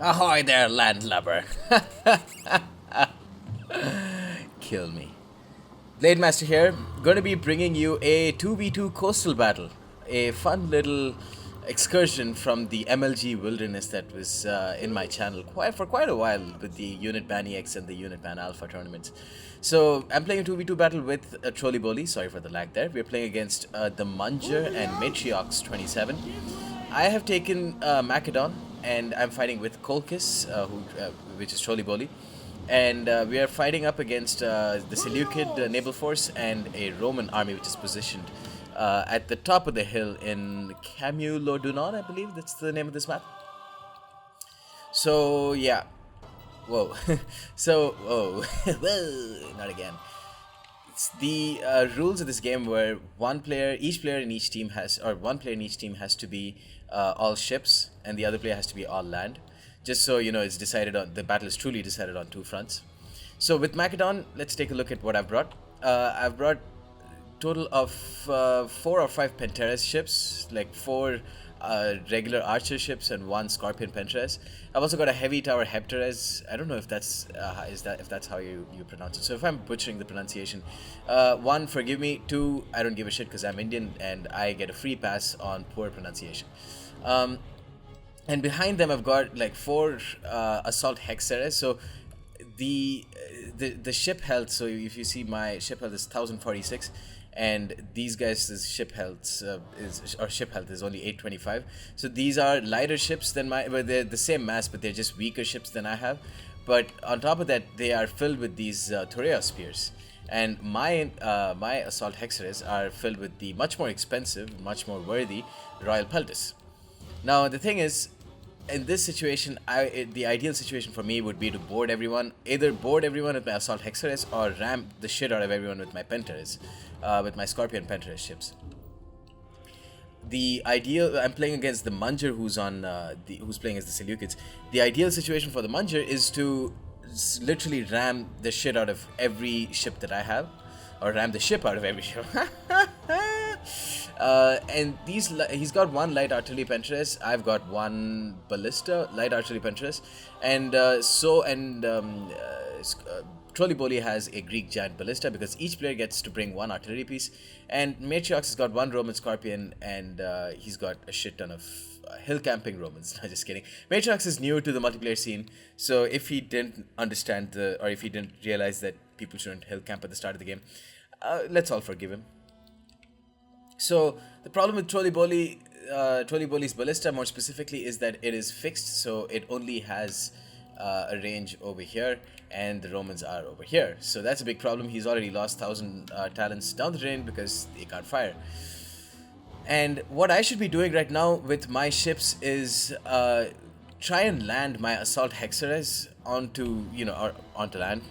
Ahoy there, landlubber. Kill me. Blade Master here, going to be bringing you a 2v2 coastal battle. A fun little excursion from the MLG wilderness that was in my channel for quite a while with the Unit Ban EX and the Unit Ban Alpha tournaments. So I'm playing a 2v2 battle with Trolley Boli, sorry for the lag there. We're playing against the Munger and Matriox 27. I have taken Macedon and I'm fighting with Kolkis, which is Trolley Boli. And we are fighting up against the Seleucid naval force and a Roman army which is positioned at the top of the hill in Camulodunon, I believe that's the name of this map. So yeah, whoa, whoa, not again. It's the rules of this game where each player in each team has to be all ships, and the other player has to be all land. Just so you know, the battle is truly decided on two fronts. So with Macedon, let's take a look at what I've brought. I've brought total of 4 or 5 Penteres ships, like 4 regular archer ships and 1 Scorpion Penteres. I've also got a heavy tower Hepteres. I don't know if that's how you pronounce it. So if I'm butchering the pronunciation, 1, forgive me. 2, I don't give a shit because I'm Indian and I get a free pass on poor pronunciation. And behind them I've got like 4 assault hexeres. So the ship health, so if you see, my ship health is 1046 and these guys' ship health is only 825. So these are lighter ships than they're the same mass, but they're just weaker ships than I have. But on top of that, they are filled with these Thorea spears. And my assault hexeres are filled with the much more expensive, much more worthy Royal Peltis. Now the thing is, in this situation, the ideal situation for me would be to board everyone, either board everyone with my assault hexeres or ram the shit out of everyone with my Penteres, with my Scorpion Penteres ships. I'm playing against the Munger who's playing as the Seleucids. The ideal situation for the Munger is to literally ram the shit out of every ship that I have, or ram the ship out of every ship. And he's got 1 light artillery Penteres. I've got 1 ballista light artillery Penteres, and Trolley Boli has a Greek giant ballista because each player gets to bring 1 artillery piece. And Matriox has got 1 Roman Scorpion, and he's got a shit ton of hill camping Romans. No, just kidding. Matriox is new to the multiplayer scene, so if he didn't understand or if he didn't realize that people shouldn't hill camp at the start of the game, let's all forgive him. So the problem with Trolley Boli's ballista, more specifically, is that it is fixed, so it only has a range over here, and the Romans are over here. So that's a big problem. He's already lost 1,000 talents down the drain because they can't fire. And what I should be doing right now with my ships is try and land my assault hexeres onto land,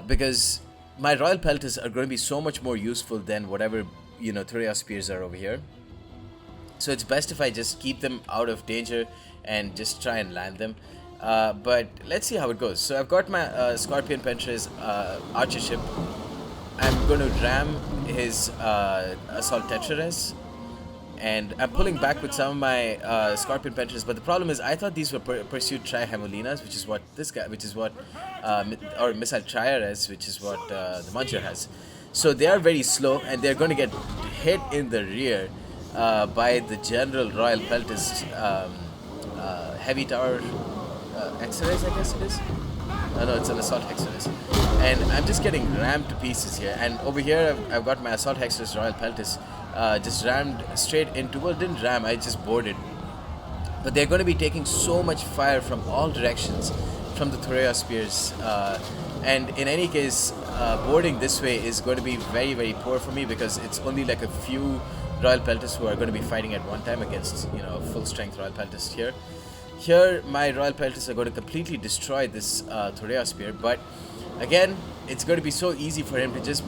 because my Royal Peltis are going to be so much more useful than whatever Thorea spears are over here. So it's best if I just keep them out of danger and just try and land them. But let's see how it goes. So I've got my Scorpion Penteres archer ship. I'm going to ram his assault tetrares, and I'm pulling back with some of my Scorpion Penteres. But the problem is, I thought these were pursued Trihemolinas, which is what or missile Triares, which is what the Munger has. So they are very slow, and they're going to get hit in the rear by the general Royal Peltis heavy tower hexeres, I guess it is. No, it's an assault hexeres. And I'm just getting rammed to pieces here. And over here, I've got my assault hexeres Royal Peltis just rammed straight into, well, didn't ram, I just boarded. But they're going to be taking so much fire from all directions from the Thorea spears. And in any case, boarding this way is going to be very, very poor for me because it's only like a few Royal Peltis who are going to be fighting at one time against, full strength Royal Peltis here. Here, my Royal Peltis are going to completely destroy this Thorea spear, but again, it's going to be so easy for him to just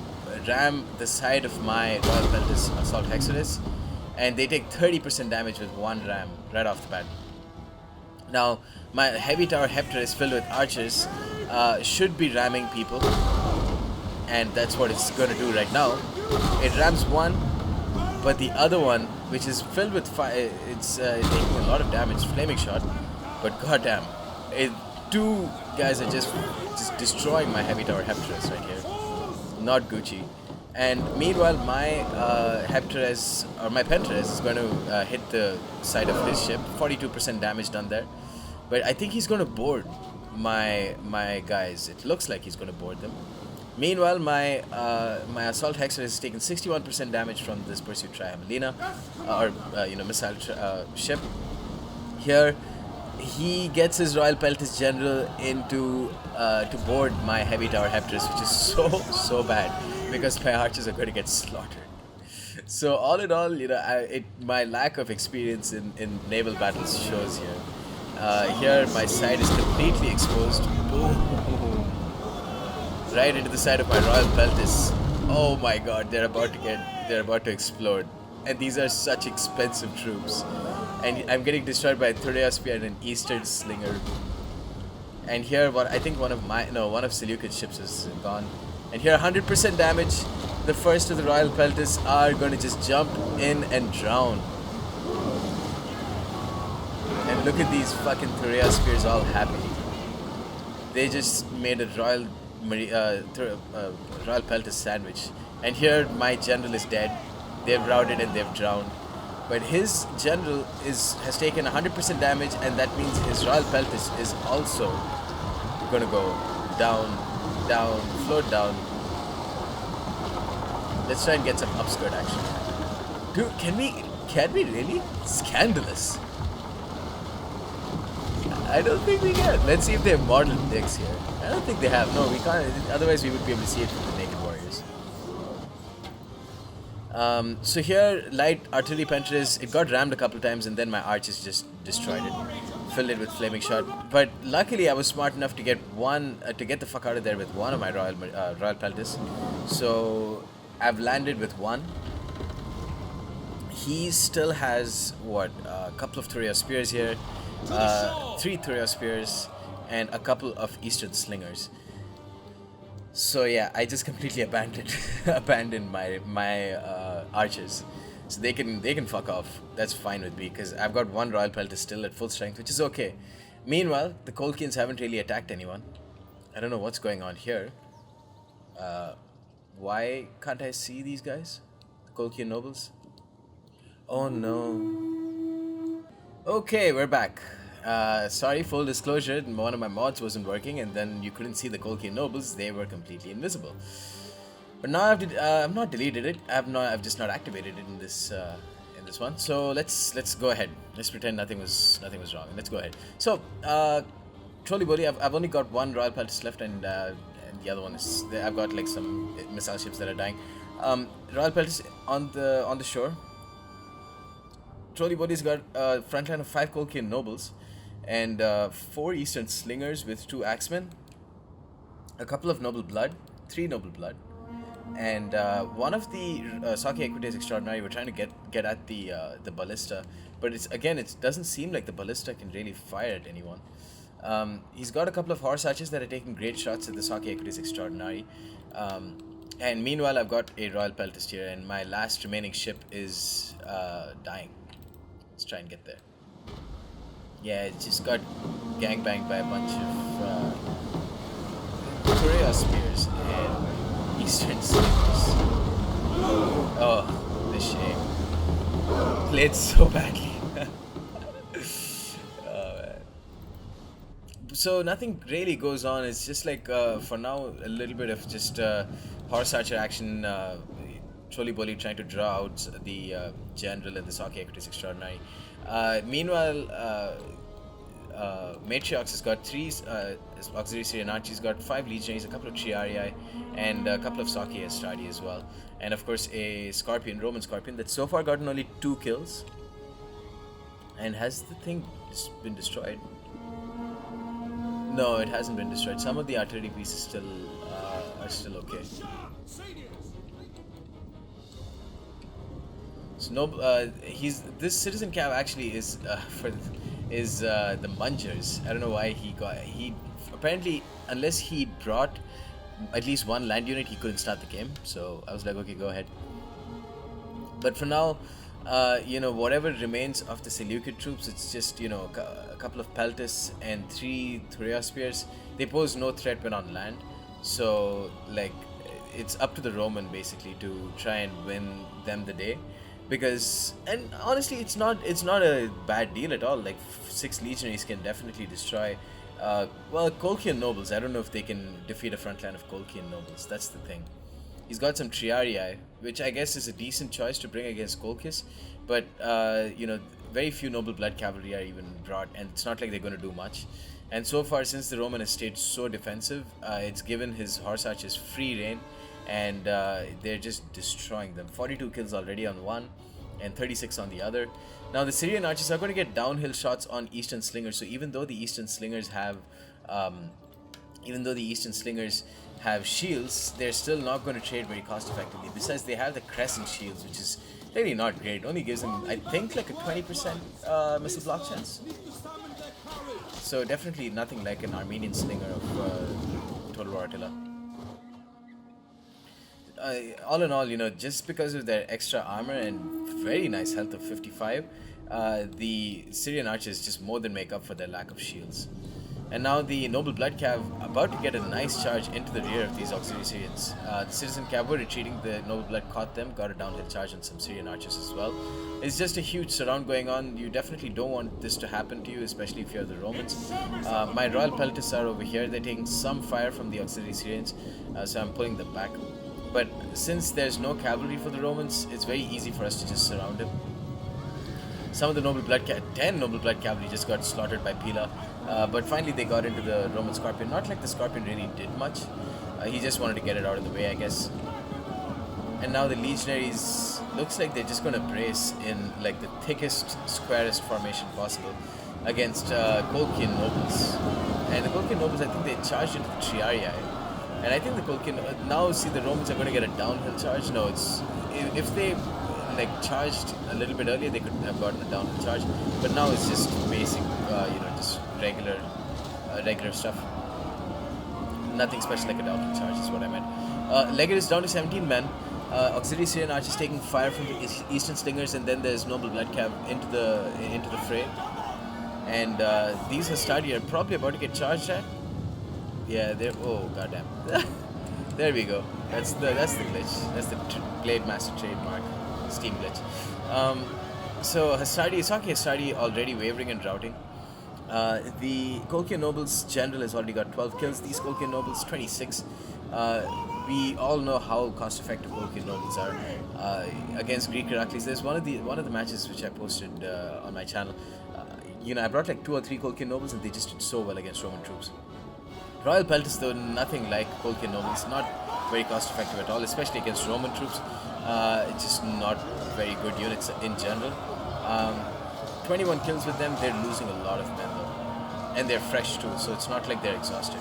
ram the side of my Royal Peltis assault hexeres, and they take 30% damage with 1 ram right off the bat. Now, my heavy tower Hepteres filled with archers should be ramming people, and that's what it's going to do right now. It rams 1, but the other one, which is filled with fire, it's taking a lot of damage, flaming shot, but goddamn, it, two guys are just destroying my heavy tower Heptarus right here. Not Gucci. And meanwhile, my Heptarus or my Pentarus is going to hit the side of his ship. 42% damage done there, but I think he's going to board my guys. It looks like he's going to board them. Meanwhile, my assault Hexer has taken 61% damage from this pursuit Triamelina, or missile ship. Here, he gets his Royal Peltis General into to board my heavy tower Heptarus, which is so bad because my archers are going to get slaughtered. So all in all, my lack of experience in naval battles shows here. Here, my side is completely exposed. Boom. Right into the side of my Royal Peltis. Oh my God, they're about to explode, and these are such expensive troops. And I'm getting destroyed by a Thurea Spear and an Eastern Slinger. And here, I think one of Seleucid's ships is gone. And here, 100% damage. The first of the Royal Peltis are going to just jump in and drown. And look at these fucking Thurea Spears all happy. They just made a Royal Peltis sandwich. And here, my general is dead. They've routed and they've drowned. But his general has taken 100% damage, and that means his Royal Peltis is also going to go down, float down. Let's try and get some upskirt action. Dude, can we really? Scandalous. I don't think we can. Let's see if they have modeled decks here. I don't think they have. No, we can't. Otherwise, we would be able to see it from the Naked Warriors. So here, light artillery Pentarus, it got rammed a couple of times, and then my archers just destroyed it, filled it with flaming shot. But luckily, I was smart enough to get the fuck out of there with one of my Royal Peltis. So I've landed with one. He still has a couple of Thurea Spears here, 3 Thurea Spears, and a couple of Eastern Slingers. So yeah, I just completely abandoned my archers, so they can fuck off. That's fine with me because I've got one Royal Peltis still at full strength, which is okay. Meanwhile, the Colchians haven't really attacked anyone. I don't know what's going on here. Why can't I see these guys? The Colchian nobles? Oh no. Okay, we're back. Sorry, full disclosure, one of my mods wasn't working, and then you couldn't see the Colchian nobles. They were completely invisible. But now I've not deleted it. I've just not activated it in this one. So let's go ahead. Let's pretend nothing was wrong. Let's go ahead. So Trolley Bully, I've only got one Royal Peltis left, and the other one is I've got like some missile ships that are dying. Royal Peltis on the shore. Trolley Body's got a front line of 5 Colchian nobles and 4 Eastern Slingers with 2 Axemen, a couple of Noble Blood, 3 Noble Blood, and one of the Sake Equites Extraordinary. We're trying to get at the Ballista, but it doesn't seem like the Ballista can really fire at anyone. He's got a couple of horse archers that are taking great shots at the Sake Equites Extraordinary. And meanwhile, I've got a Royal Peltis here, and my last remaining ship is dying. Let's try and get there. Yeah, it just got gangbanged by a bunch of Thurea Spears and Eastern Slingers. Oh, the shame. Played so badly. Oh, man. So nothing really goes on. It's just like, for now, a little bit of just horse archer action. Trolley Bully trying to draw out the general and the Sake Equites Extraordinary. Meanwhile, Matriarchs has got 3 auxiliary Syrian archers, he's got 5 legionaries, a couple of Triarii, and a couple of Sake Estradi as well. And of course a Scorpion, Roman Scorpion, that's so far gotten only 2 kills. And has the thing been destroyed? No, it hasn't been destroyed. Some of the artillery pieces still are still okay. So no, this citizen cav actually is the Mungers. I don't know why he apparently, unless he brought at least one land unit, he couldn't start the game. So I was like, okay, go ahead. But for now, whatever remains of the Seleucid troops, it's just a a couple of Peltis, and 3 Thuria Spears. They pose no threat when on land. So, like, it's up to the Roman basically to try and win them the day. Because, and honestly, it's not a bad deal at all. Like, 6 legionaries can definitely destroy. Well, Colchian nobles. I don't know if they can defeat a front line of Colchian nobles. That's the thing. He's got some Triarii, which I guess is a decent choice to bring against Colchis, but very few noble blood cavalry are even brought, and it's not like they're going to do much. And so far, since the Roman has stayed so defensive, it's given his horse archers free reign, and they're just destroying them. 42 kills already on one, and 36 on the other. Now the Syrian archers are going to get downhill shots on Eastern Slingers. So even though the Eastern Slingers have shields, they're still not going to trade very cost effectively. Besides, they have the crescent shields, which is really not great. It only gives them, I think, like a 20% missile block chance. So definitely nothing like an Armenian slinger of Total War Attila. All in all, just because of their extra armor and very nice health of 55, the Syrian archers just more than make up for their lack of shields. And now the Noble Blood Cav about to get a nice charge into the rear of these auxiliary Syrians. The Citizen Cav were retreating, the Noble Blood caught them, got a downhill charge on some Syrian archers as well. It's just a huge surround going on. You definitely don't want this to happen to you, especially if you're the Romans. My Royal Peltis are over here. They're taking some fire from the auxiliary Syrians, so I'm pulling them back. But since there's no cavalry for the Romans, it's very easy for us to just surround him. Some of the 10 Noble Blood Cavalry just got slaughtered by Pila, but finally they got into the Roman Scorpion. Not like the Scorpion really did much, he just wanted to get it out of the way, I guess. And now the Legionaries, looks like they're just going to brace in like the thickest, squarest formation possible against Colchian Nobles. And the Colchian Nobles, I think they charged into the Triarii. And I think the Colchian, now see the Romans are going to get a downhill charge. No, it's, if they like charged a little bit earlier, they could have gotten a downhill charge. But now it's just basic, just regular stuff. Nothing special like a downhill charge is what I meant. Legate is down to 17 men. Auxiliary Syrian archers taking fire from the Eastern Slingers, and then there's Noble Blood Cav into the fray. And these Hastadi are probably about to get charged at. Yeah, they're, oh goddamn. There we go. That's the glitch. That's the Blade Master trademark. Steam glitch. So Hastadi, Isaki Hastadi already wavering and routing. The Colchian Nobles general has already got 12 kills. These Colchian Nobles 26. We all know how cost effective Colchian Nobles are against Greek Heracles. There's one of the matches which I posted on my channel. I brought like 2 or 3 Colchian Nobles and they just did so well against Roman troops. Royal Peltis, though, nothing like Colchian Nobles, not very cost effective at all, especially against Roman troops. Just not very good units in general. 21 kills with them, they're losing a lot of men though. And they're fresh too, so it's not like they're exhausted.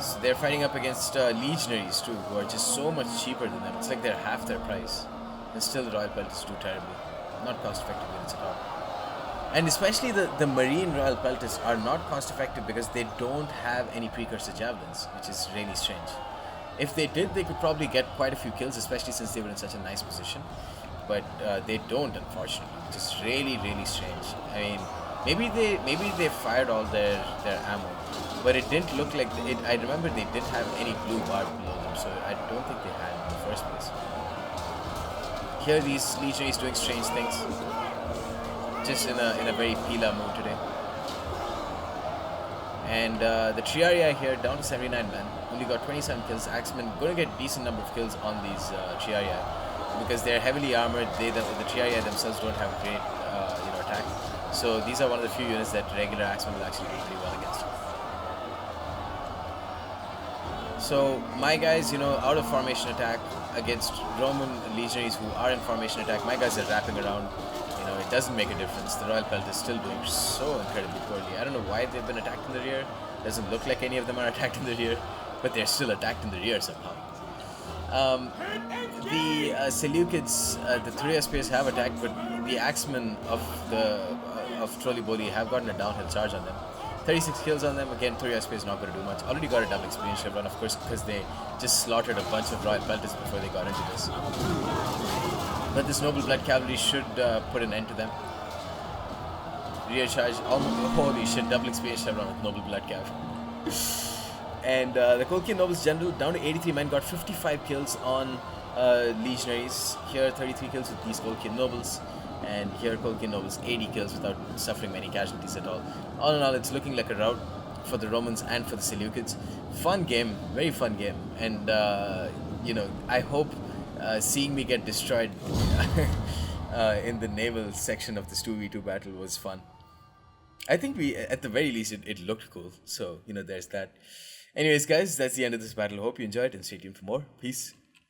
So they're fighting up against legionaries too, who are just so much cheaper than them. It's like they're half their price. And still the Royal Peltis do terribly. Not cost effective units at all. And especially the Marine Royal Peltis are not cost effective because they don't have any precursor javelins, which is really strange. If they did, they could probably get quite a few kills, especially since they were in such a nice position. But they don't, unfortunately, which is really, really strange. I mean, maybe they fired all their ammo, but it didn't look like it. I remember they didn't have any blue bar below them, so I don't think they had it in the first place. Here, these legionaries doing strange things. Just in a very Pila mood today. And the Triarii here down to 79 men, only got 27 kills. Axemen going to get decent number of kills on these Triarii because they're heavily armored. The Triarii themselves don't have great attack. So these are one of the few units that regular Axemen will actually do pretty well against. So my guys, out of formation attack against Roman legionaries who are in formation attack, my guys are wrapping around. It doesn't make a difference. The Royal Pelt is still doing so incredibly poorly. I don't know why they've been attacked in the rear. Doesn't look like any of them are attacked in the rear, but they're still attacked in the rear somehow. The Seleucids, the Thuria Spears have attacked, but the Axemen of Trolleyboli have gotten a downhill charge on them. 36 kills on them. Again, Thuria Spears not going to do much. Already got a double experience chevron, of course, because they just slaughtered a bunch of Royal Peltis before they got into this. But this Noble Blood Cavalry should put an end to them. rear charge. Holy shit, double experience chevron with noble blood cap. And the Colchian Nobles General, down to 83 men, got 55 kills on Legionaries. Here, 33 kills with these Colchian Nobles. And here, Colchian Nobles, 80 kills without suffering many casualties at all. All in all, it's looking like a rout for the Romans and for the Seleucids. Fun game, very fun game. And, I hope seeing me get destroyed in the naval section of this 2v2 battle was fun. I think at the very least, it looked cool. So, there's that. Anyways, guys, that's the end of this battle. Hope you enjoyed and stay tuned for more. Peace.